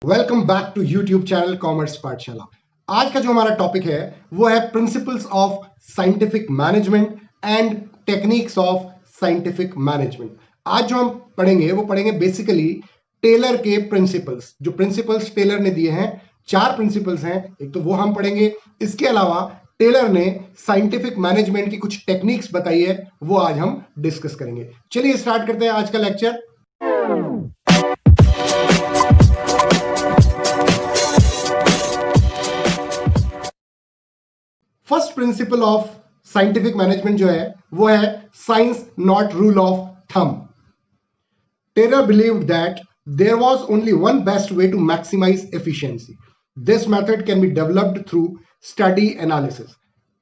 Welcome back to YouTube channel Commerce Pathshala. आज का जो हमारा टॉपिक है वो है principles of scientific management and techniques of scientific management. आज जो हम पढ़ेंगे वो पढ़ेंगे बेसिकली टेलर के प्रिंसिपल्स। जो प्रिंसिपल्स टेलर ने दिए हैं, 4 प्रिंसिपल्स हैं, एक तो वो हम पढ़ेंगे। इसके अलावा टेलर ने साइंटिफिक मैनेजमेंट की कुछ टेक्निक्स बताई है, वो आज हम डिस्कस करेंगे। चलिए स्टार्ट करते हैं आज का lecture. First principle of scientific management जो है वो है science not rule of thumb. Taylor believed that there was only one best way to maximise efficiency. This method can be developed through study analysis.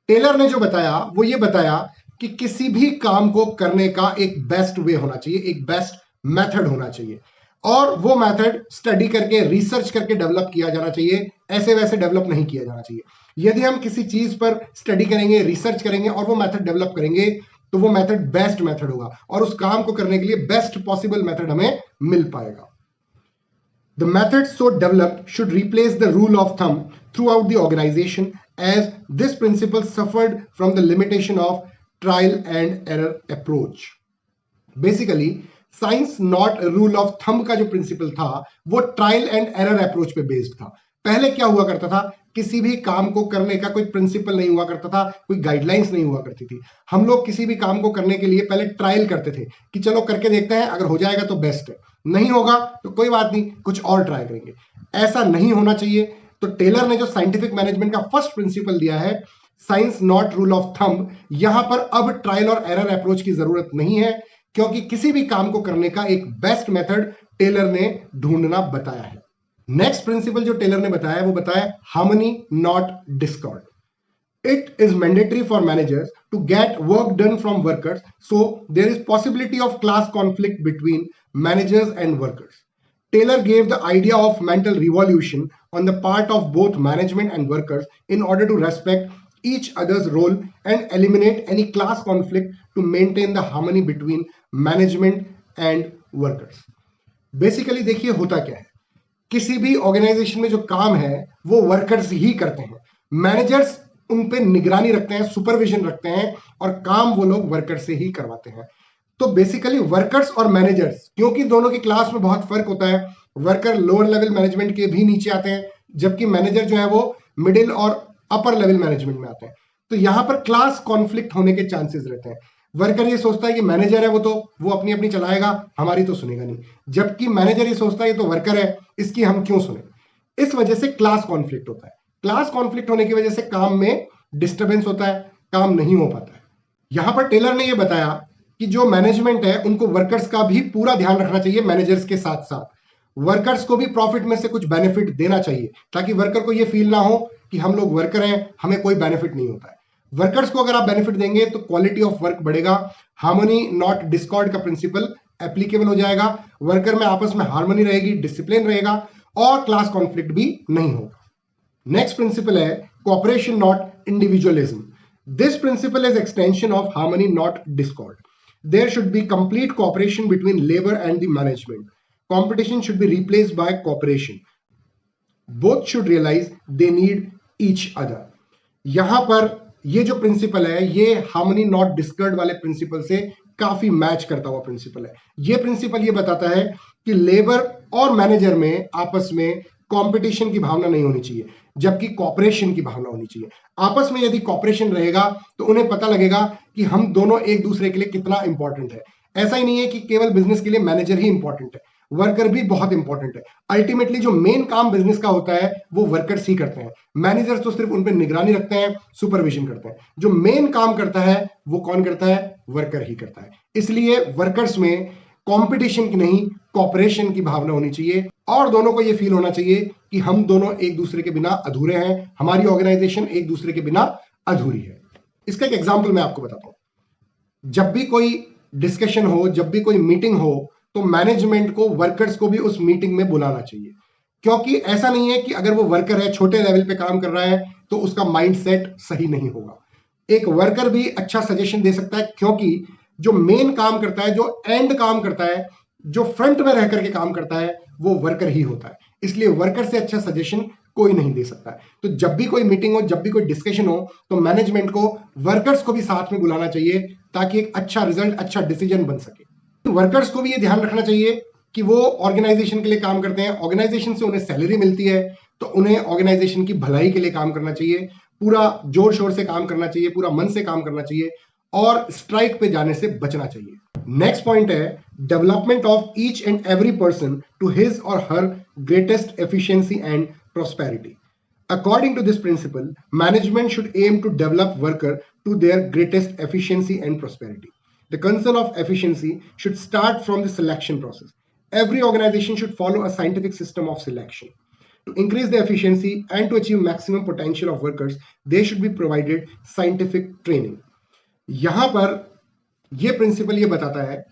Taylor ने जो बताया वो ये बताया कि किसी भी काम को करने का एक बेस्ट वे होना चाहिए, एक बेस्ट मेथड होना चाहिए, और वो मेथड स्टडी करके रिसर्च करके डेवलप किया जाना चाहिए, ऐसे वैसे डेवलप नहीं किया जाना चाहिए। यदि हम किसी चीज पर स्टडी करेंगे, रिसर्च करेंगे और वो मेथड डेवलप करेंगे तो वो मेथड बेस्ट मेथड होगा और उस काम को करने के लिए बेस्ट पॉसिबल मेथड हमें मिल पाएगा। The method so developed should replace the rule of thumb throughout the organization, as this principle suffered from the limitation of trial and error approach. Basically, science not rule of thumb का जो principal था वो trial and error approach पे based था। पहले क्या हुआ करता था, किसी भी काम को करने का कोई प्रिंसिपल नहीं हुआ करता था, कोई गाइडलाइंस नहीं हुआ करती थी। हम लोग किसी भी काम को करने के लिए पहले ट्रायल करते थे कि चलो करके देखते हैं, अगर हो जाएगा तो बेस्ट है, नहीं होगा तो कोई बात नहीं, कुछ और ट्राई करेंगे। ऐसा नहीं होना चाहिए। तो टेलर ने जो साइंटिफिक मैनेजमेंट का फर्स्ट प्रिंसिपल दिया है, science not rule of thumb, यहां पर अब ट्रायल और एरर अप्रोच की जरूरत नहीं है, क्योंकि किसी भी काम को करने का एक बेस्ट मेथड टेलर ने ढूंढना बताया है। नेक्स्ट प्रिंसिपल जो टेलर ने बताया वो बताया harmony not discord. It is mandatory for managers to get work done from workers, so there is possibility of class conflict between managers and workers. Taylor gave the idea of mental revolution on the part of both management and workers in order to respect each other's role and eliminate any class conflict to maintain the harmony between management and workers. Basically देखिए होता क्या है, किसी भी organisation में जो काम है वो वर्कर्स ही करते हैं। मैनेजर्स उन पे निगरानी रखते हैं, सुपरविजन रखते हैं, और काम वो लोग वर्कर से ही करवाते हैं। तो बेसिकली वर्कर्स और मैनेजर्स, क्योंकि दोनों की क्लास में बहुत फर्क होता है, वर्कर लोअर लेवल मैनेजमेंट के भी नीचे आते हैं, जबकि मैनेजर जो है वो मिडिल और अपर लेवल मैनेजमेंट में आते हैं। तो यहां पर क्लास कॉन्फ्लिक्ट होने के चांसेस रहते हैं। वर्कर ये सोचता है कि मैनेजर है वो अपनी अपनी चलाएगा, हमारी तो सुनेगा नहीं, जबकि मैनेजर ये सोचता है ये तो वर्कर है, इसकी हम क्यों सुने। इस वजह से क्लास कॉन्फ्लिक्ट होता है। क्लास कॉन्फ्लिक्ट होने की वजह से काम में डिस्टर्बेंस होता है, काम नहीं हो पाता है। यहां पर टेलर ने यह बताया कि जो मैनेजमेंट है उनको वर्कर्स का भी पूरा ध्यान रखना चाहिए, मैनेजर्स के साथ साथ वर्कर्स को भी प्रॉफिट में से कुछ बेनिफिट देना चाहिए, ताकि वर्कर को यह फील ना हो कि हम लोग वर्कर हैं, हमें कोई बेनिफिट नहीं होता है। वर्कर्स को अगर आप बेनिफिट देंगे तो क्वालिटी ऑफ वर्क बढ़ेगा, हार्मनी नॉट डिस्कॉर्ड का प्रिंसिपल एप्लीकेबल हो जाएगा, वर्कर में आपस में हार्मनी रहेगी, डिसिप्लिन रहेगा और क्लास कॉन्फ्लिक्ट भी नहीं होगा। नेक्स्ट प्रिंसिपल है cooperation not individualism. This principle is extension of harmony not Discord. There should be complete cooperation between labor and the management. Competition should be replaced by cooperation. Both should realize they need each other. यहां पर ये जो principal है ये harmony not Discord वाले principal से काफी match करता हुआ प्रिंसिपल है। ये प्रिंसिपल ये बताता है कि लेबर और मैनेजर में आपस में कंपटीशन की भावना नहीं होनी चाहिए, जबकि कॉपरेशन की भावना होनी चाहिए। आपस में यदि कॉपरेशन रहेगा तो उन्हें पता लगेगा कि हम दोनों एक दूसरे के लिए कितना इंपॉर्टेंट है। ऐसा ही नहीं है कि केवल बिजनेस के लिए मैनेजर ही इंपॉर्टेंट है, वर्कर भी बहुत इंपॉर्टेंट है। अल्टीमेटली जो मेन काम बिजनेस का होता है वो वर्कर्स ही करते हैं। मैनेजर्स तो सिर्फ उन पर निगरानी रखते हैं, सुपरविजन करते हैं। जो मेन काम करता है वो कौन करता है, वर्कर ही करता है। इसलिए वर्कर्स में कंपटीशन की नहीं, कॉपरेशन की भावना होनी चाहिए, और दोनों को यह फील होना चाहिए कि हम दोनों एक दूसरे के बिना अधूरे हैं, हमारी ऑर्गेनाइजेशन एक दूसरे के बिना अधूरी है। इसका एक एग्जांपल मैं आपको बताता हूं। जब भी कोई डिस्कशन हो, जब भी कोई मीटिंग हो, तो मैनेजमेंट को वर्कर्स को भी उस मीटिंग में बुलाना चाहिए, क्योंकि ऐसा नहीं है कि अगर वो वर्कर है, छोटे लेवल पे काम कर रहा है, तो उसका माइंडसेट सही नहीं होगा। एक वर्कर भी अच्छा सजेशन दे सकता है, क्योंकि जो मेन काम करता है, जो एंड काम करता है, जो फ्रंट में रह करके काम करता है, वो वर्कर ही होता है। इसलिए वर्कर से अच्छा सजेशन कोई नहीं दे सकता। तो जब भी कोई मीटिंग हो, जब भी कोई डिस्कशन हो, तो मैनेजमेंट को वर्कर्स को भी साथ में बुलाना चाहिए ताकि एक अच्छा रिजल्ट, अच्छा डिसीजन बन सके। तो वर्कर्स को भी ये ध्यान रखना चाहिए कि वो ऑर्गेनाइजेशन के लिए काम करते हैं, ऑर्गेनाइजेशन से उन्हें सैलरी मिलती है, तो उन्हें ऑर्गेनाइजेशन की भलाई के लिए काम करना चाहिए, पूरा जोर शोर से काम करना चाहिए, पूरा मन से काम करना चाहिए और स्ट्राइक पे जाने से बचना चाहिए। नेक्स्ट पॉइंट है development of each and every person to his or her greatest efficiency and prosperity. According to this principle, management should aim to develop worker to their greatest efficiency and prosperity. The concern of efficiency should start from the selection process. Every organization should follow a scientific system of selection. To increase the efficiency and to achieve maximum potential of workers, they should be provided scientific training. यहां पर यह principal ये बताता है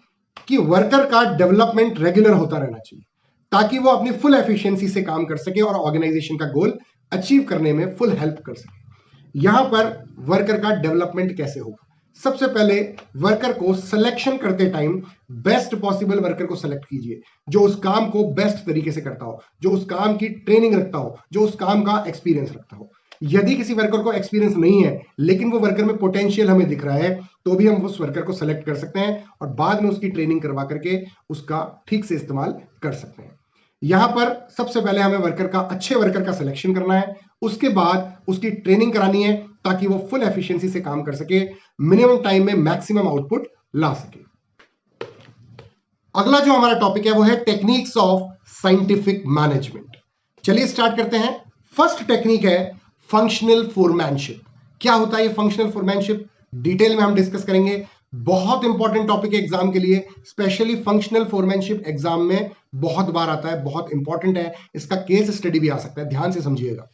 कि worker का development regular होता रहना चाहिए ताकि वो अपनी फुल एफिशिएंसी से काम कर सके और ऑर्गेनाइजेशन का गोल अचीव करने में फुल हेल्प कर सके। यहां पर वर्कर का डेवलपमेंट कैसे होगा? सबसे पहले वर्कर को सिलेक्शन करते टाइम बेस्ट पॉसिबल वर्कर को सिलेक्ट कीजिए जो उस काम को बेस्ट तरीके से करता हो, जो उस काम की ट्रेनिंग रखता हो, जो उस काम का एक्सपीरियंस रखता हो। यदि किसी वर्कर को एक्सपीरियंस नहीं है लेकिन वो वर्कर में पोटेंशियल हमें दिख रहा है, तो भी हम उस वर्कर को सेलेक्ट कर सकते हैं और बाद में उसकी ट्रेनिंग करवा करके उसका ठीक से इस्तेमाल कर सकते हैं। यहां पर सबसे पहले हमें वर्कर का, अच्छे वर्कर का सिलेक्शन करना है, उसके बाद उसकी ट्रेनिंग करानी है ताकि वो फुल एफिशिएंसी से काम कर सके, मिनिमम टाइम में मैक्सिमम आउटपुट ला सके। अगला जो हमारा टॉपिक है वो है टेक्निक्स ऑफ साइंटिफिक मैनेजमेंट। चलिए स्टार्ट करते हैं। फर्स्ट टेक्निक है फंक्शनल फोरमैनशिप। क्या होता है ये फंक्शनल फोरमैनशिप? डिटेल में हम डिस्कस करेंगे। बहुत इंपॉर्टेंट टॉपिक है एग्जाम के लिए, स्पेशली फंक्शनल फोरमैनशिप एग्जाम में बहुत बार आता है, बहुत इंपॉर्टेंट है, इसका केस स्टडी भी आ सकता है, ध्यान से समझिएगा।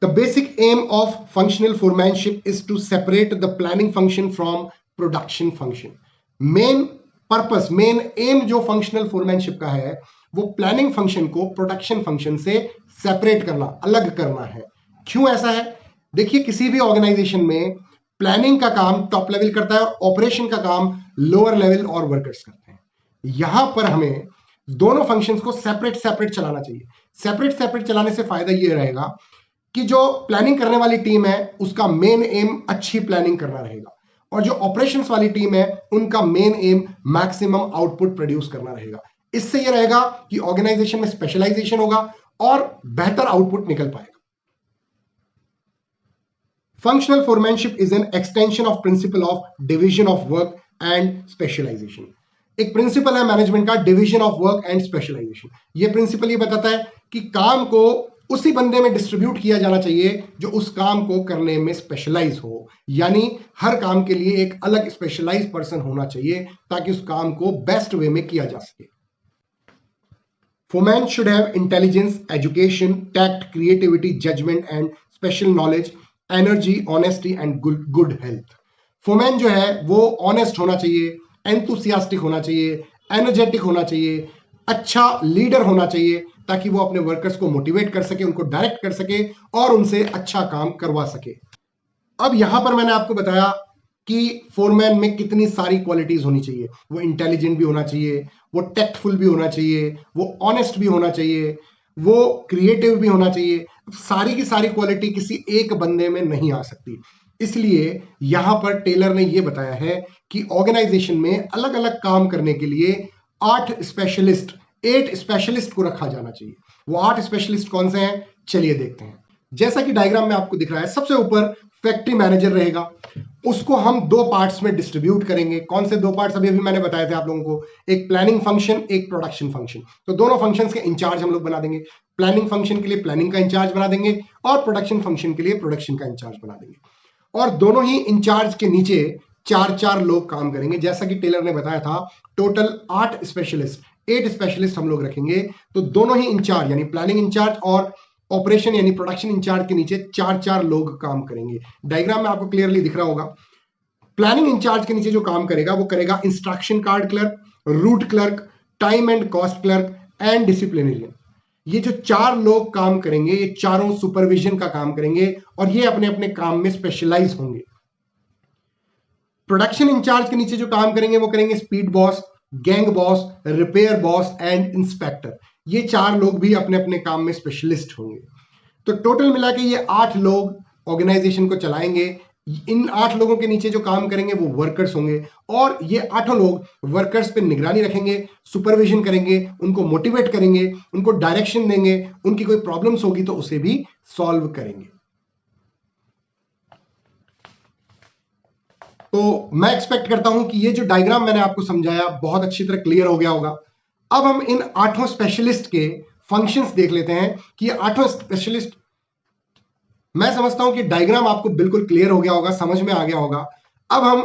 The basic aim of functional foremanship is to separate the planning function from production function. Main purpose, main aim जो फंक्शनल फोरमैनशिप का है वो प्लानिंग फंक्शन को प्रोडक्शन फंक्शन से सेपरेट करना, अलग करना है। क्यों ऐसा है? देखिए, किसी भी ऑर्गेनाइजेशन में प्लानिंग का काम टॉप लेवल करता है और ऑपरेशन का काम लोअर लेवल और वर्कर्स करते हैं। यहां पर हमें दोनों फंक्शंस को सेपरेट सेपरेट चलाना चाहिए। सेपरेट सेपरेट चलाने से फायदा यह रहेगा कि जो प्लानिंग करने वाली टीम है उसका मेन एम अच्छी प्लानिंग करना रहेगा और जो ऑपरेशंस वाली टीम है उनका main M maximum output produce करना रहेगा। इससे यह रहेगा कि ऑर्गेनाइजेशन में स्पेशलाइजेशन होगा और बेहतर आउटपुट निकल पाएगा। Functional foremanship is an extension of principle of division of work and specialization. एक प्रिंसिपल है मैनेजमेंट का, division of work and specialisation. ये प्रिंसिपल ये बताता है कि काम को उसी बंदे में डिस्ट्रीब्यूट किया जाना चाहिए जो उस काम को करने में स्पेशलाइज हो, यानी हर काम के लिए एक अलग स्पेशलाइज पर्सन होना चाहिए ताकि उस काम को बेस्ट वे में किया जा सके। Foreman should have intelligence, education, tact, creativity, judgment and special knowledge, energy, honesty and good health. Foreman जो है वो ऑनेस्ट होना चाहिए, एंथुसियास्टिक होना चाहिए, एनर्जेटिक होना चाहिए, अच्छा लीडर होना चाहिए ताकि वो अपने वर्कर्स को मोटिवेट कर सके, उनको डायरेक्ट कर सके और उनसे अच्छा काम करवा सके। अब यहां पर मैंने आपको बताया कि फोरमैन में कितनी सारी क्वालिटीज होनी चाहिए। वो इंटेलिजेंट भी होना चाहिए, वो टेक्टफुल भी होना चाहिए, वो ऑनेस्ट भी होना चाहिए, वो क्रिएटिव भी होना चाहिए। सारी की सारी क्वालिटी किसी एक बंदे में नहीं आ सकती, इसलिए यहां पर टेलर ने यह बताया है कि ऑर्गेनाइजेशन में अलग अलग काम करने के लिए 8 स्पेशलिस्ट को रखा जाना चाहिए। वो 8 स्पेशलिस्ट कौन से हैं, चलिए देखते हैं। जैसा कि डायग्राम में आपको दिख रहा है, सबसे ऊपर फैक्ट्री मैनेजर रहेगा, उसको हम 2 पार्ट्स में डिस्ट्रीब्यूट करेंगे। कौन से 2 पार्ट्स? अभी मैंने बताए थे आप लोगों को, एक प्लानिंग फंक्शन, एक प्रोडक्शन फंक्शन। तो दोनों फंक्शंस के इंचार्ज हम लोग बना देंगे। प्लानिंग फंक्शन के लिए प्लानिंग का इंचार्ज बना देंगे और प्रोडक्शन फंक्शन के लिए प्रोडक्शन का इंचार्ज बना देंगे। और दोनों ही इंचार्ज के नीचे 4-4 लोग काम करेंगे। जैसा कि टेलर ने बताया था, टोटल 8 स्पेशलिस्ट हम लोग रखेंगे। तो दोनों ही इंचार्ज यानी प्लानिंग इंचार्ज और ऑपरेशन यानी प्रोडक्शन इंचार्ज के नीचे 4-4 लोग काम करेंगे। डायग्राम में आपको क्लियरली दिख रहा होगा। प्लानिंग इंचार्ज के नीचे जो काम करेगा वो करेगा instruction card clerk, route clerk, time and cost clerk and disciplinarian. ये जो 4 लोग काम करेंगे, ये चारों सुपरविजन का काम करेंगे और ये अपने अपने काम में स्पेशलाइज होंगे। प्रोडक्शन इंचार्ज के नीचे जो काम करेंगे वो करेंगे speed boss, gang boss, repair boss and inspector. ये 4 लोग भी अपने अपने काम में स्पेशलिस्ट होंगे। तो टोटल मिला के ये 8 लोग ऑर्गेनाइजेशन को चलाएंगे। इन 8 लोगों के नीचे जो काम करेंगे वो वर्कर्स होंगे, और ये 8 लोग वर्कर्स पे निगरानी रखेंगे, सुपरविजन करेंगे, उनको मोटिवेट करेंगे, उनको डायरेक्शन देंगे, उनकी कोई प्रॉब्लम्स होगी तो उसे भी सॉल्व करेंगे। तो मैं एक्सपेक्ट करता हूं कि ये जो डायग्राम मैंने आपको समझाया बहुत अच्छी तरह क्लियर हो गया होगा। अब हम इन 8 स्पेशलिस्ट के फंक्शंस देख लेते हैं कि ये 8 स्पेशलिस्ट, मैं समझता हूं कि डायग्राम आपको बिल्कुल क्लियर हो गया होगा, समझ में आ गया होगा। अब हम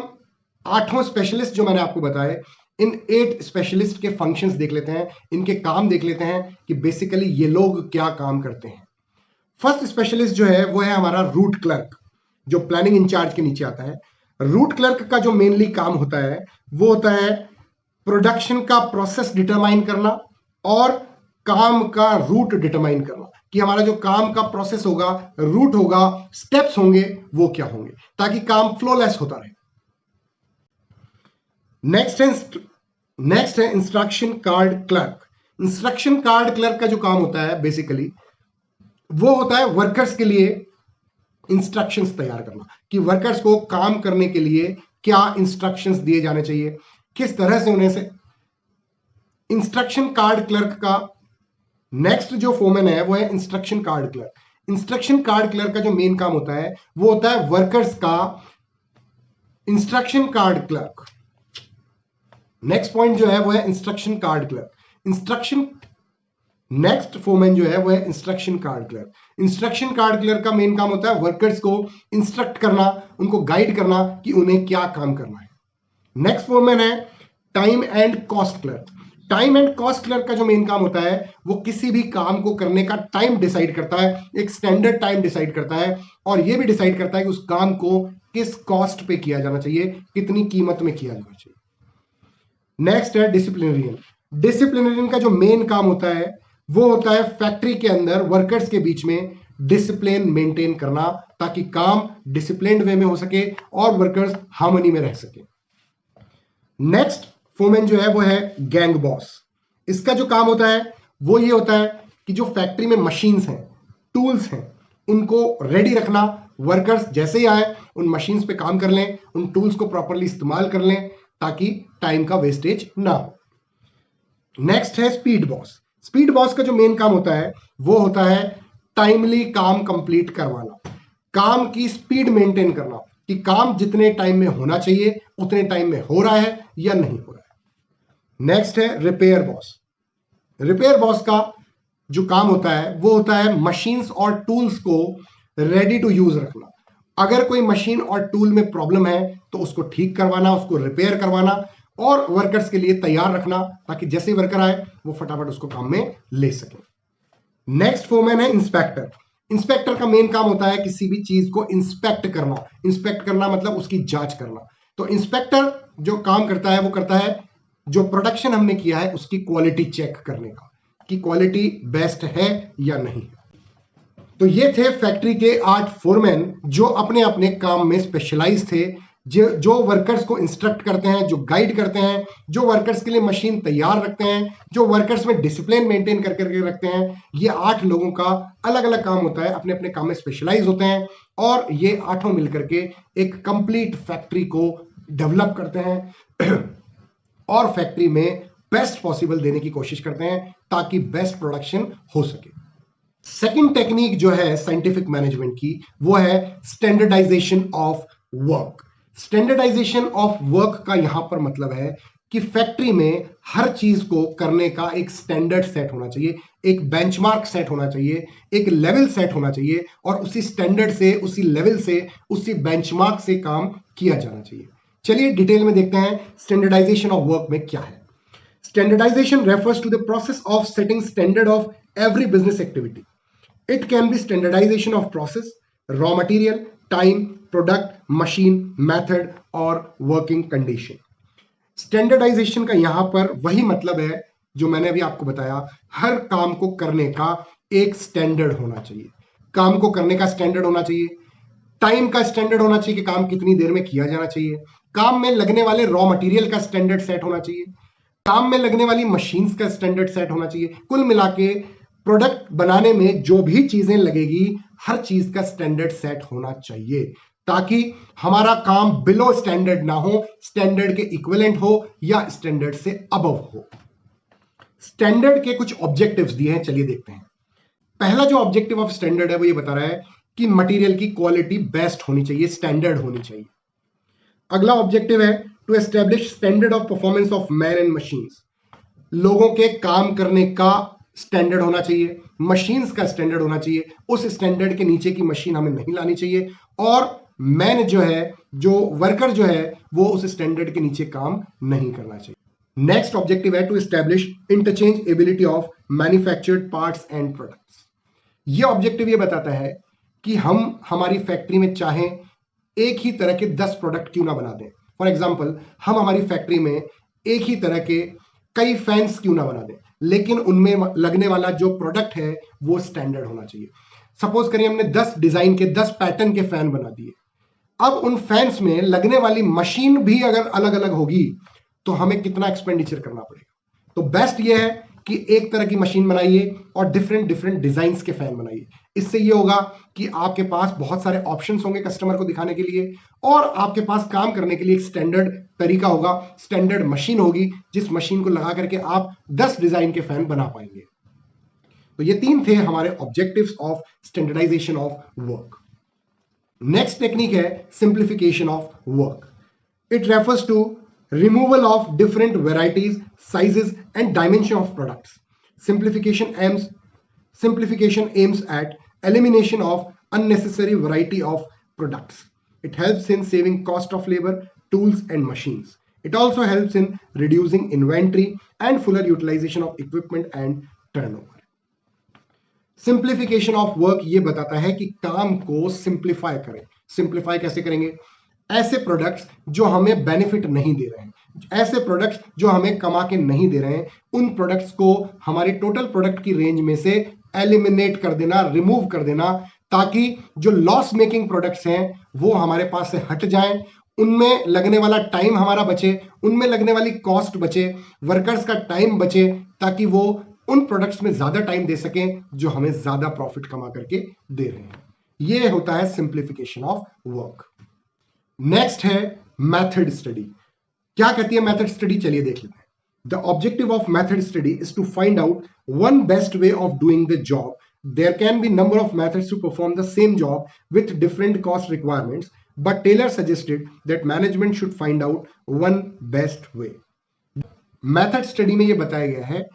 8 स्पेशलिस्ट जो मैंने आपको बताए, इन 8 स्पेशलिस्ट के फंक्शंस देख लेते हैं, इनके काम देख लेते हैं कि बेसिकली ये लोग क्या काम करते हैं। फर्स्ट स्पेशलिस्ट जो है वो है हमारा रूट क्लर्क, जो प्लानिंग इंचार्ज के नीचे आता है। रूट क्लर्क का जो मेनली काम होता है वो होता है प्रोडक्शन का प्रोसेस डिटरमाइन करना और काम का रूट डिटरमाइन करना, कि हमारा जो काम का प्रोसेस होगा, रूट होगा, स्टेप्स होंगे, वो क्या होंगे, ताकि काम फ्लोलेस होता रहे। नेक्स्ट है instruction card clerk. Instruction card clerk का जो काम होता है बेसिकली वो होता है वर्कर्स के लिए इंस्ट्रक्शंस तैयार करना, कि वर्कर्स को काम करने के लिए क्या इंस्ट्रक्शंस दिए जाने चाहिए, किस तरह से उन्हें से। इंस्ट्रक्शन कार्ड क्लर्क का नेक्स्ट जो फोरमैन है वो है instruction card clerk. Instruction card clerk का जो मेन काम होता है वो होता है वर्कर्स का instruction card clerk. Next point जो है वो है instruction card clerk. Next foreman जो है वो है instruction card clerk. Instruction card clerk का मेन काम होता है वर्कर्स को इंस्ट्रक्ट करना, उनको गाइड करना कि उन्हें क्या काम करना है। नेक्स्ट फोरमैन है time and cost clerk. Time and cost clerk का जो मेन काम होता है वो किसी भी काम को करने का टाइम डिसाइड करता है, एक स्टैंडर्ड टाइम डिसाइड करता है, और ये भी डिसाइड करता है कि उस काम को किस कॉस्ट पे किया जाना चाहिए, कितनी कीमत में किया जाना चाहिए। नेक्स्ट है डिसिप्लिनरियन। डिसिप्लिनरियन का जो मेन काम होता है वो होता है फैक्ट्री के अंदर वर्कर्स के बीच में डिसिप्लिन मेंटेन करना, ताकि काम डिसिप्लिन्ड वे में हो सके और वर्कर्स हार्मनी में रह सके। नेक्स्ट फोरमैन जो है वो है गैंग बॉस। इसका जो काम होता है वो ये होता है कि जो फैक्ट्री में मशीन्स हैं, टूल्स हैं, उनको रेडी रखना, वर्कर्स जैसे ही आए उन मशीन्स पे काम कर लें, उन टूल्स को प्रॉपरली इस्तेमाल कर लें, ताकि टाइम का वेस्टेज ना हो। नेक्स्ट है स्पीड बॉस। स्पीड बॉस का जो मेन काम होता है वो होता है टाइमली काम कंप्लीट करवाना, काम की स्पीड मेंटेन करना, कि काम जितने टाइम में होना चाहिए उतने टाइम में हो रहा है या नहीं हो रहा है। नेक्स्ट है रिपेयर बॉस। रिपेयर बॉस का जो काम होता है वो होता है मशीन्स और टूल्स को रेडी टू यूज रखना। अगर कोई मशीन और टूल में प्रॉब्लम है तो उसको ठीक करवाना, उसको रिपेयर करवाना और वर्कर्स के लिए तैयार रखना, ताकि जैसे ही वर्कर आए वो फटाफट उसको काम में ले सके। नेक्स्ट फोरमैन है इंस्पेक्टर। इंस्पेक्टर का मेन काम होता है किसी भी चीज को इंस्पेक्ट करना। इंस्पेक्ट करना मतलब उसकी जांच करना। तो इंस्पेक्टर जो काम करता है वो करता है जो प्रोडक्शन हमने किया है उसकी क्वालिटी चेक करने का, कि क्वालिटी बेस्ट है या नहीं। तो ये थे फैक्ट्री के 8 फोरमैन जो अपने अपने काम में स्पेशलाइज थे, जो वर्कर्स को इंस्ट्रक्ट करते हैं, जो गाइड करते हैं, जो वर्कर्स के लिए मशीन तैयार रखते हैं, जो वर्कर्स में डिसिप्लिन मेंटेन करके रखते हैं। ये 8 लोगों का अलग अलग काम होता है, अपने अपने काम में स्पेशलाइज होते हैं, और ये 8 मिलकर के एक कंप्लीट फैक्ट्री को डेवलप करते हैं और फैक्ट्री में बेस्ट पॉसिबल देने की कोशिश करते हैं, ताकि बेस्ट प्रोडक्शन हो सके। सेकंड टेक्निक जो है साइंटिफिक मैनेजमेंट की वो है standardisation of work. Standardisation of work का यहां पर मतलब है कि फैक्ट्री में हर चीज को करने का एक स्टैंडर्ड सेट होना चाहिए, एक बेंचमार्क सेट होना चाहिए, एक लेवल सेट होना चाहिए, और उसी स्टैंडर्ड से, उसी लेवल से, उसी बेंचमार्क से काम किया जाना चाहिए। चलिए डिटेल में देखते हैं स्टैंडर्डाइजेशन ऑफ वर्क में क्या है। Standardisation refers to the process of setting standard of every business activity. It can be standardization of process, raw material, time, product, machine, method और working condition. Standardization का यहां पर वही मतलब है जो मैंने अभी आपको बताया, हर काम को करने का एक स्टैंडर्ड होना चाहिए। काम को करने का स्टैंडर्ड होना चाहिए, टाइम का स्टैंडर्ड होना चाहिए कि काम कितनी देर में किया जाना चाहिए, काम में लगने वाले रॉ मटेरियल का स्टैंडर्ड सेट होना चाहिए, काम में लगने वाली मशीन्स का स्टैंडर्ड सेट होना चाहिए। कुल मिला के प्रोडक्ट बनाने में जो भी चीजें लगेगी हर चीज का स्टैंडर्ड सेट होना चाहिए, ताकि हमारा काम बिलो स्टैंडर्ड ना हो, स्टैंडर्ड के इक्विवेलेंट हो या स्टैंडर्ड से अबव हो। स्टैंडर्ड के कुछ ऑब्जेक्टिव्स दिए हैं, चलिए देखते हैं। पहला जो ऑब्जेक्टिव ऑफ स्टैंडर्ड है वो ये बता रहा है कि मटेरियल की क्वालिटी बेस्ट होनी चाहिए, स्टैंडर्ड होनी चाहिए। अगला ऑब्जेक्टिव है to establish standard of performance of man and machines. लोगों के काम करने का स्टैंडर्ड होना चाहिए, मशीन्स का स्टैंडर्ड होना चाहिए, उस स्टैंडर्ड के नीचे की मशीन हमें नहीं लानी चाहिए, और मैन जो है, जो वर्कर जो है, वो उस स्टैंडर्ड के नीचे काम नहीं करना चाहिए। नेक्स्ट ऑब्जेक्टिव है to establish interchangeability of manufactured parts and products. ये ऑब्जेक्टिव ये बताता है कि हम हमारी फैक्ट्री में चाहें एक ही तरह के 10 प्रोडक्ट क्यों ना बना दें। फॉर एग्जाम्पल, हम हमारी फैक्ट्री में एक ही तरह के कई फैंस क्यों ना बना दें, लेकिन उनमें लगने वाला जो प्रोडक्ट है वो स्टैंडर्ड होना चाहिए। सपोज करिए हमने 10 डिजाइन के 10 पैटर्न के फैन बना दिए, अब उन फैंस में लगने वाली मशीन भी अगर अलग अलग होगी तो हमें कितना एक्सपेंडिचर करना पड़ेगा। तो बेस्ट ये है कि एक तरह की मशीन बनाइए और डिफरेंट डिफरेंट डिजाइन के फैन बनाइए। इससे ये होगा कि आपके पास बहुत सारे ऑप्शंस होंगे कस्टमर को दिखाने के लिए, और आपके पास काम करने के लिए एक स्टैंडर्ड तरीका होगा, स्टैंडर्ड मशीन होगी, जिस मशीन को लगा करके आप 10 डिजाइन के फैन बना पाएंगे। तो ये 3 थे हमारे objectives of standardization of work. Next technique है simplification of work. It refers to removal of different varieties, sizes and dimension of products. Simplification aims at elimination of unnecessary variety of products. It helps in saving cost of labor, tools and machines. It also helps in reducing inventory and fuller utilization of equipment and turnover. Simplification of work ये बताता है कि काम को simplify करें। Simplify कैसे करेंगे? ऐसे प्रोडक्ट्स जो हमें बेनिफिट नहीं दे रहे हैं, ऐसे प्रोडक्ट्स जो हमें कमा के नहीं दे रहे हैं, उन प्रोडक्ट्स को हमारे टोटल प्रोडक्ट की रेंज में से एलिमिनेट कर देना, रिमूव कर देना, ताकि जो लॉस मेकिंग प्रोडक्ट्स हैं वो हमारे पास से हट जाएं, उनमें लगने वाला टाइम हमारा बचे, उनमें लगने वाली कॉस्ट बचे, वर्कर्स का टाइम बचे, ताकि वो उन प्रोडक्ट्स में ज्यादा टाइम दे सकें जो हमें ज्यादा प्रॉफिट कमा करके दे रहे हैं। ये होता है सिंप्लीफिकेशन ऑफ वर्क। नेक्स्ट है मेथड स्टडी। क्या कहती है मेथड स्टडी, चलिए देख लेते हैं। The objective of method study is to find out one best way of doing the job. There can be number of methods to perform the same job with different cost requirements, but Taylor suggested that management should find out one best way. Method study में यह बताया गया है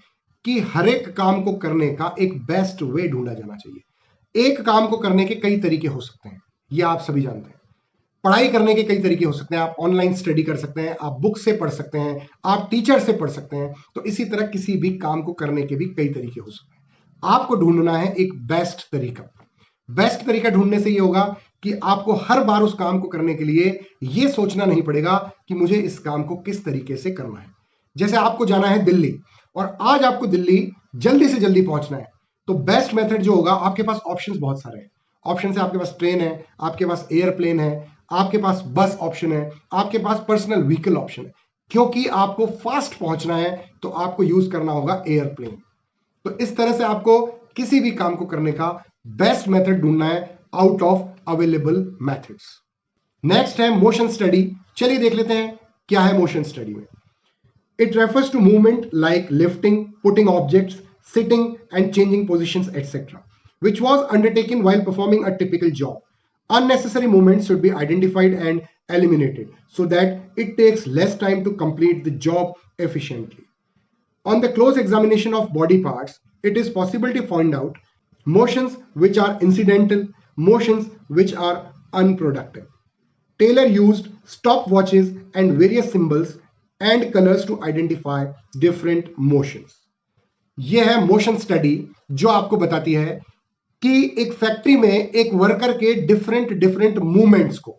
कि हर एक काम को करने का एक बेस्ट वे ढूंढा जाना चाहिए। एक काम को करने के कई तरीके हो सकते हैं, ये आप सभी जानते हैं। पढ़ाई करने के कई तरीके हो सकते हैं, आप ऑनलाइन स्टडी कर सकते हैं, आप बुक से पढ़ सकते हैं, आप टीचर से पढ़ सकते हैं। तो इसी तरह किसी भी काम को करने के भी कई तरीके हो सकते हैं। आपको ढूंढना है एक बेस्ट तरीका। बेस्ट तरीका ढूंढने से ये होगा कि आपको हर बार उस काम को करने के लिए ये सोचना नहीं पड़ेगा कि मुझे इस काम को किस तरीके से करना है। जैसे आपको जाना है दिल्ली, और आज आपको दिल्ली जल्दी से जल्दी पहुंचना है, तो बेस्ट मेथड जो होगा, आपके पास ऑप्शंस बहुत सारे हैं। ऑप्शन है, आपके पास ट्रेन है, आपके पास एयरप्लेन है, आपके पास बस ऑप्शन है, आपके पास पर्सनल व्हीकल ऑप्शन है। क्योंकि आपको फास्ट पहुंचना है तो आपको यूज करना होगा एयरप्लेन। तो इस तरह से आपको किसी भी काम को करने का बेस्ट मेथड ढूंढना है out of available methods. Next है मोशन स्टडी। चलिए देख लेते हैं क्या है मोशन स्टडी में। It refers to movement like lifting, putting objects, sitting and changing positions etcetera, which was undertaken while performing a typical job. Unnecessary movements should be identified and eliminated so that it takes less time to complete the job efficiently. On the close examination of body parts, it is possible to find out motions which are incidental, motions which are unproductive. Taylor used stopwatches and various symbols and colors to identify different motions. यह है motion study जो आपको बताती है कि एक factory में एक वर्कर के डिफरेंट मूवमेंट्स को,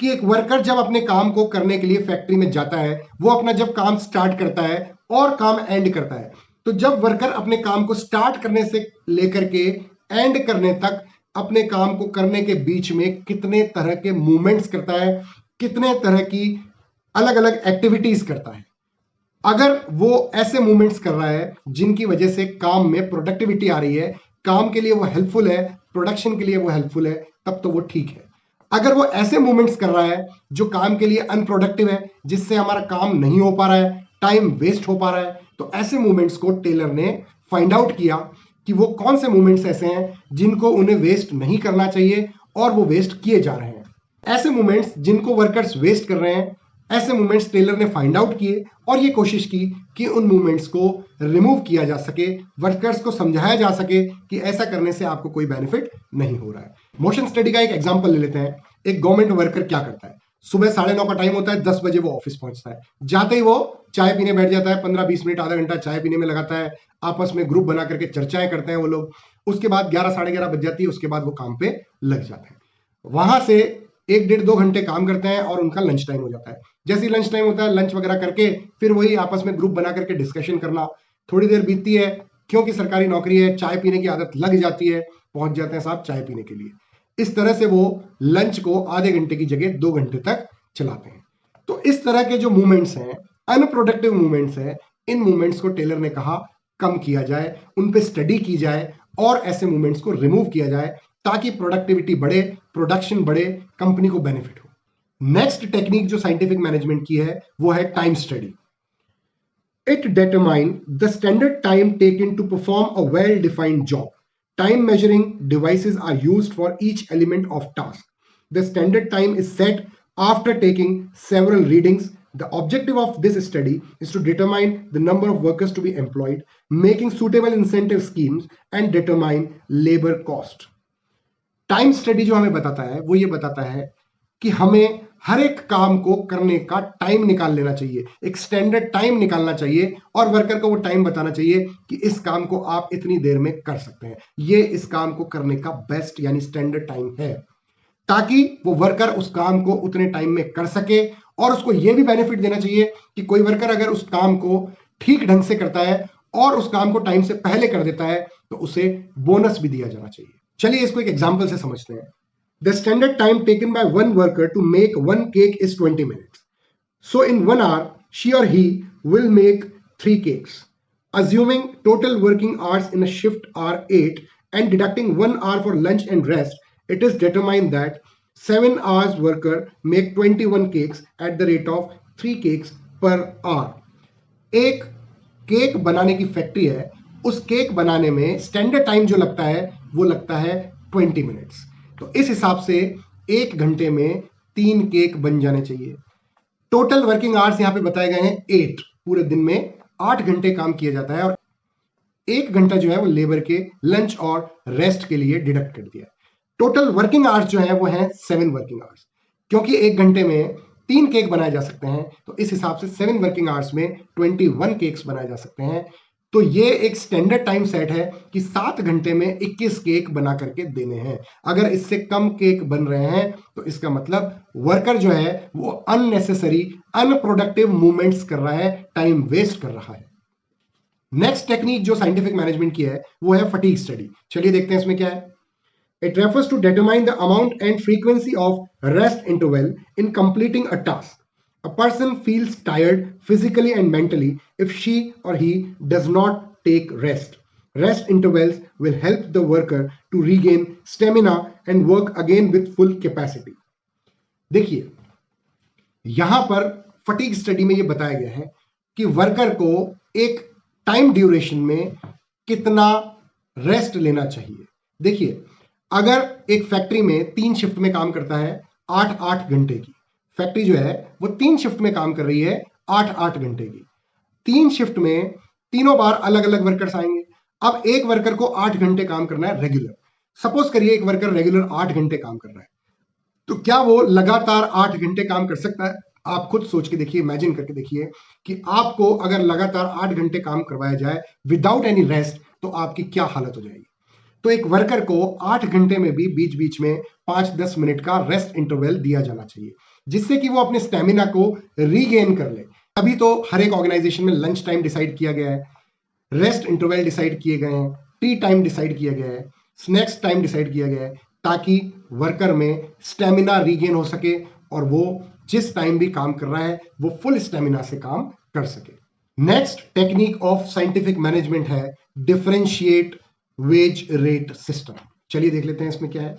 कि एक वर्कर जब अपने काम को करने के लिए फैक्ट्री में जाता है, वो अपना जब काम स्टार्ट करता है और काम एंड करता है, तो जब वर्कर अपने काम को स्टार्ट करने से लेकर के एंड करने तक अपने काम को करने के बीच में कितने तरह के मूवमेंट्स करता है, कितने तरह की अलग अलग एक्टिविटीज करता है, अगर वो ऐसे मूवमेंट्स कर रहा है जिनकी वजह से काम में प्रोडक्टिविटी आ रही है, काम के लिए वो हेल्पफुल है, प्रोडक्शन के लिए वो हेल्पफुल है, तब तो वो ठीक है। अगर वो ऐसे मूवमेंट्स कर रहा है जो काम के लिए अनप्रोडक्टिव है, जिससे हमारा काम नहीं हो पा रहा है, टाइम वेस्ट हो पा रहा है, तो ऐसे मूवमेंट्स को टेलर ने फाइंड आउट किया कि वो कौन से मूवमेंट्स ऐसे हैं जिनको उन्हें वेस्ट नहीं करना चाहिए और वो वेस्ट किए जा रहे हैं। ऐसे मूवमेंट्स जिनको वर्कर्स वेस्ट कर रहे हैं, ऐसे मूवमेंट्स टेलर ने फाइंड आउट किए और ये कोशिश की कि उन मूवमेंट्स को रिमूव किया जा सके, वर्कर्स को समझाया जा सके कि ऐसा करने से आपको कोई बेनिफिट नहीं हो रहा है। मोशन स्टडी का एक एग्जांपल ले लेते हैं। एक गवर्नमेंट वर्कर क्या करता है, सुबह 9:30 का टाइम होता है, 10 बजे वो ऑफिस पहुंचता है। जाते ही वो चाय पीने बैठ जाता है, 15-20 मिनट आधा घंटा चाय पीने में लगाता है, आपस में ग्रुप बना करके चर्चाएं करते हैं वो लोग। उसके बाद 11-11:30 बज जाती है, उसके बाद वो काम पे लग जाते हैं। वहां से 1-1.5-2 घंटे काम करते हैं और उनका लंच टाइम हो जाता है। जैसे ही लंच टाइम होता है, लंच वगैरह करके फिर वही आपस में ग्रुप बना करके डिस्कशन करना। थोड़ी देर बीतती है, क्योंकि सरकारी नौकरी है, चाय पीने की आदत लग जाती है, पहुंच जाते हैं साहब चाय पीने के लिए। इस तरह से वो लंच को आधे घंटे की जगह 2 घंटे तक चलाते हैं। तो इस तरह के जो मूवमेंट्स हैं, अनप्रोडक्टिव मूवमेंट्स हैं, इन मूवमेंट्स को टेलर ने कहा कम किया जाए, उन पे स्टडी की जाए और ऐसे मूवमेंट्स को रिमूव किया जाए ताकि प्रोडक्टिविटी बढ़े, प्रोडक्शन बढ़े, कंपनी को बेनिफिट हो। नेक्स्ट टेक्निक जो साइंटिफिक मैनेजमेंट की है वो है time study. It determines the standard time taken to perform a well-defined job. Time measuring devices are used for each element of task. The standard time is set after taking several readings. The objective of this study is to determine the number of workers to be employed, making suitable incentive schemes, and determine labor cost. Time study जो हमें बताता है वो ये बताता है कि हमें हर एक काम को करने का टाइम निकाल लेना चाहिए, एक स्टैंडर्ड टाइम निकालना चाहिए और वर्कर को वो टाइम बताना चाहिए कि इस काम को आप इतनी देर में कर सकते हैं, ये इस काम को करने का बेस्ट यानी स्टैंडर्ड टाइम है, ताकि वो वर्कर उस काम को उतने टाइम में कर सके। और उसको ये भी बेनिफिट देना चाहिए कि कोई वर्कर अगर उस काम को ठीक ढंग से करता है और उस काम को टाइम से पहले कर देता है तो उसे बोनस भी दिया जाना चाहिए। चलिए इसको एक एग्जांपल से समझते हैं। The standard time taken by one worker to make one cake is 20 minutes. So in 1 hour, she or he will make 3 cakes. Assuming total working hours in a shift are 8 and deducting 1 hour for lunch and rest, it is determined that 7 hours worker make 21 cakes at the rate of 3 cakes per hour. एक cake बनाने की factory है, उस cake बनाने में standard time जो लगता है वो लगता है 20 मिनट्स। तो इस हिसाब से 1 घंटे में 3 केक बन जाने चाहिए। टोटल वर्किंग आवर्स यहां पे बताए गए हैं 8, पूरे दिन में 8 घंटे काम किया जाता है और 1 घंटा जो है वो लेबर के लंच और रेस्ट के लिए डिडक्ट कर दिया। टोटल वर्किंग आवर्स जो है वो है 7 वर्किंग आवर्स। क्योंकि 1 घंटे में 3 केक बनाए जा सकते हैं तो इस हिसाब से 7 वर्किंग आवर्स में 21 केक्स बनाए जा सकते हैं। तो ये एक स्टैंडर्ड टाइम सेट है कि 7 घंटे में 21 केक बना करके देने हैं। अगर इससे कम केक बन रहे हैं तो इसका मतलब वर्कर जो है वो अननेसेसरी अनप्रोडक्टिव मूवमेंट्स कर रहा है, टाइम वेस्ट कर रहा है। नेक्स्ट टेक्निक जो साइंटिफिक मैनेजमेंट की है वो है फटीग स्टडी। चलिए देखते हैं इसमें क्या है। It refers to determine the amount and frequency of rest interval in completing a task. A person feels tired physically and mentally if she or he does not take rest. Rest intervals will help the worker to regain stamina and work again with full capacity. देखिए यहां पर fatigue study में यह बताया गया है कि worker को एक टाइम ड्यूरेशन में कितना रेस्ट लेना चाहिए। देखिए अगर एक फैक्ट्री में 3 शिफ्ट में काम करता है 8-8 घंटे की, फैक्ट्री जो है वो 3 शिफ्ट में काम कर रही है 8-8 घंटे की, 3 शिफ्ट में तीनों बार अलग अलग वर्कर्स आएंगे। अब एक वर्कर को 8 घंटे काम करना है रेगुलर। सपोज करिए एक वर्कर रेगुलर 8 घंटे काम कर रहा है, तो क्या वो लगातार 8 घंटे काम कर सकता है? आप खुद सोच के देखिए, इमेजिन करके देखिए कि आपको अगर लगातार 8 घंटे काम करवाया जाए विदाउट एनी रेस्ट तो आपकी क्या हालत हो जाएगी। तो एक वर्कर को 8 घंटे में भी बीच बीच में 5-10 मिनट का रेस्ट इंटरवल दिया जाना चाहिए, जिससे कि वो अपने स्टेमिना को रीगेन कर ले। अभी तो हर एक ऑर्गेनाइजेशन में लंच टाइम डिसाइड किया गया है, रेस्ट इंटरवल डिसाइड किए गए हैं, टी टाइम डिसाइड किया गया है, स्नैक्स टाइम डिसाइड किया गया है, ताकि वर्कर में स्टेमिना रीगेन हो सके और वो जिस टाइम भी काम कर रहा है वो फुल स्टेमिना से काम कर सके। Next technique of scientific management है डिफरेंशिएट वेज रेट सिस्टम। चलिए देख लेते हैं इसमें क्या है।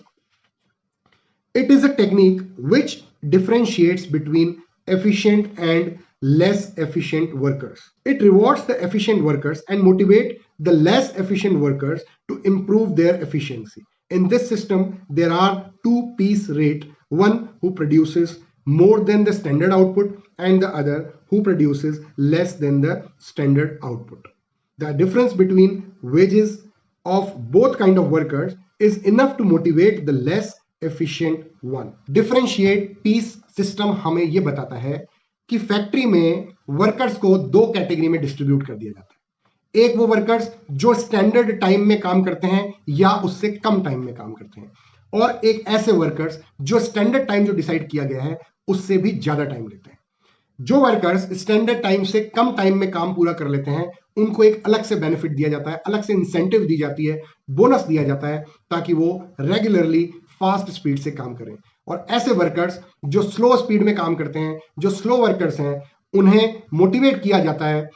It is a technique which differentiates between efficient and less efficient workers. It rewards the efficient workers and motivate the less efficient workers to improve their efficiency. In this system, there are two piece rate, one who produces more than the standard output and the other who produces less than the standard output. The difference between wages of both kind of workers is enough to motivate the less efficient one. Differentiate piece system हमें यह बताता है कि factory में workers को दो category में distribute कर दिया जाता है। एक वो वर्कर्स जो स्टैंडर्ड टाइम में काम करते हैं या उससे कम टाइम में काम करते हैं, और एक ऐसे वर्कर्स जो स्टैंडर्ड टाइम जो डिसाइड किया गया है उससे भी ज्यादा टाइम लेते हैं। जो वर्कर्स स्टैंडर्ड टाइम से कम टाइम में काम पूरा कर लेते हैं उनको एक अलग से बेनिफिट दिया जाता है, अलग से इंसेंटिव दी जाती है, बोनस दिया जाता है ताकि वो रेगुलरली फास्ट स्पीड से काम करें। और ऐसे वर्कर्स जो स्लो स्पीड में काम करते हैं, जो स्लो वर्कर्स हैं, उन्हें मोटिवेट किया जाता है।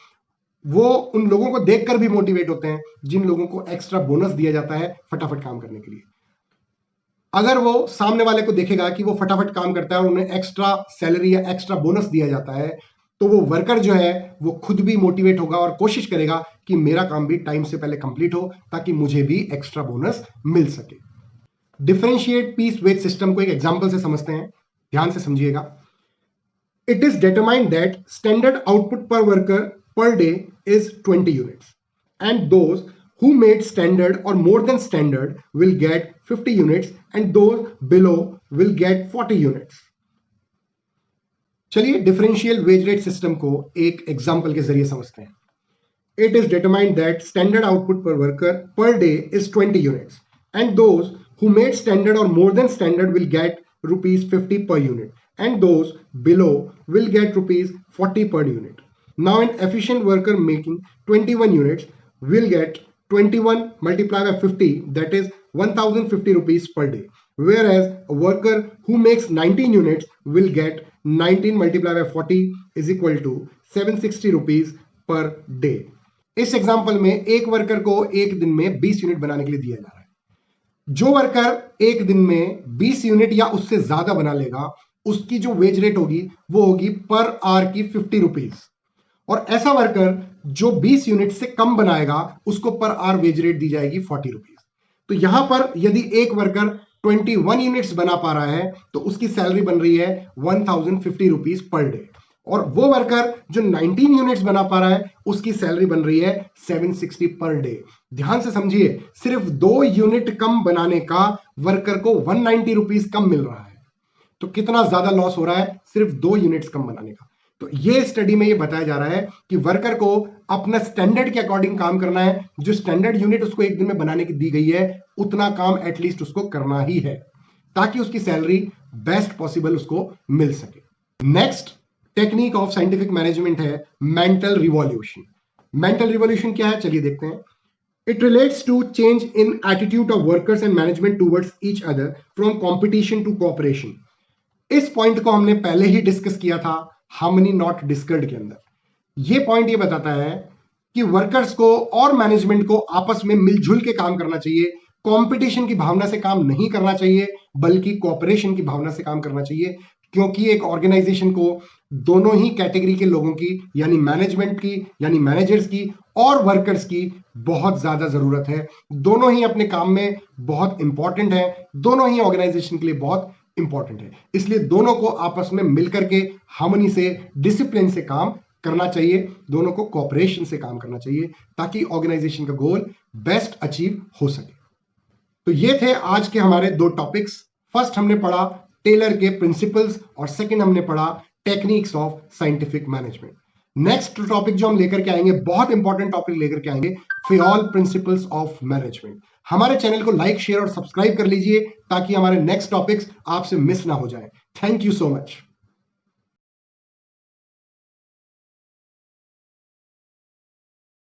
वो उन लोगों को देखकर भी मोटिवेट होते हैं जिन लोगों को एक्स्ट्रा बोनस दिया जाता है फटाफट काम करने के लिए। अगर वो सामने वाले को देखेगा कि वो फटाफट काम करता है और उन्हें एक्स्ट्रा सैलरी या एक्स्ट्रा बोनस दिया जाता है, तो वो वर्कर जो है वो खुद भी मोटिवेट होगा और कोशिश करेगा कि मेरा काम भी टाइम से पहले कंप्लीट हो ताकि मुझे भी एक्स्ट्रा बोनस मिल सके। डिफरेंशिएट पीस वेज सिस्टम को एक एग्जांपल से समझते हैं, ध्यान से समझिएगा। It is determined that standard output per worker per day is 20 units and those who made standard or more than standard will get 50 units and those below will get 40 units. चलिए differential wage rate system को एक example के जरिए समझते हैं। It is determined that standard output per worker per day is 20 units and those who made standard or more than standard will get rupees 50 per unit and those below will get rupees 40 per unit. Now an efficient worker making 21 units will get 21 multiplied by 50, that is 1050 rupees per day, whereas a worker who makes 19 units will get 19 multiplied by 40 is equal to 760 rupees per day. इस example में एक worker को एक दिन में 20 unit बनाने के लिए दिया जा रहा है। जो वर्कर एक दिन में 20 यूनिट या उससे ज्यादा बना लेगा उसकी जो वेज रेट होगी वो होगी पर आवर की 50 रुपीज, और ऐसा वर्कर जो 20 यूनिट से कम बनाएगा उसको पर आवर वेज रेट दी जाएगी 40 रुपीज। तो यहां पर यदि एक वर्कर 21 यूनिट्स बना पा रहा है तो उसकी सैलरी बन रही है 1050 रुपीज पर डे, और वो वर्कर जो 19 यूनिट्स बना पा रहा है उसकी सैलरी बन रही है 760 पर डे। ध्यान से समझिए, सिर्फ 2 यूनिट कम बनाने का वर्कर को 190 रुपीज कम मिल रहा है। तो कितना ज्यादा लॉस हो रहा है सिर्फ 2 यूनिट्स कम बनाने का। तो ये स्टडी में ये बताया जा रहा है कि वर्कर को अपना स्टैंडर्ड के अकॉर्डिंग काम करना है। जो स्टैंडर्ड यूनिट उसको एक दिन में बनाने की दी गई है उतना काम एटलीस्ट उसको करना ही है ताकि उसकी सैलरी बेस्ट पॉसिबल उसको मिल सके। Next technique of scientific management है मेंटल रिवॉल्यूशन। मेंटल रिवॉल्यूशन क्या है चलिए देखते हैं। It relates to change in attitude of workers and management towards each other from competition to cooperation. इस पॉइंट को हमने पहले ही डिस्कस किया था हार्मनी नॉट डिस्कर्ड के अंदर। यह पॉइंट ये बताता है कि वर्कर्स को और मैनेजमेंट को आपस में मिलजुल के काम करना चाहिए, कंपटीशन की भावना से काम नहीं करना चाहिए बल्कि कोऑपरेशन की भावना से काम करना चाहिए, क्योंकि एक ऑर्गेनाइजेशन को दोनों ही कैटेगरी के लोगों की यानी मैनेजमेंट की यानी मैनेजर्स की और वर्कर्स की बहुत ज्यादा जरूरत है। दोनों ही अपने काम में बहुत इंपॉर्टेंट है, दोनों ही ऑर्गेनाइजेशन के लिए बहुत इंपॉर्टेंट है। इसलिए दोनों को आपस में मिलकर के हार्मनी से डिसिप्लिन से काम करना चाहिए, दोनों को कोऑपरेशन से काम करना चाहिए ताकि ऑर्गेनाइजेशन का गोल बेस्ट अचीव हो सके। तो ये थे आज के हमारे 2 टॉपिक्स। फर्स्ट हमने पढ़ा टेलर के प्रिंसिपल्स और सेकंड हमने पढ़ा techniques of scientific management. Next topic जो हम लेकर के आएंगे, बहुत इंपॉर्टेंट टॉपिक लेकर के आएंगे, फियोल प्रिंसिपल्स ऑफ मैनेजमेंट। हमारे चैनल को लाइक शेयर और सब्सक्राइब कर लीजिए ताकि हमारे नेक्स्ट टॉपिक्स आपसे मिस ना हो जाए। Thank you so much.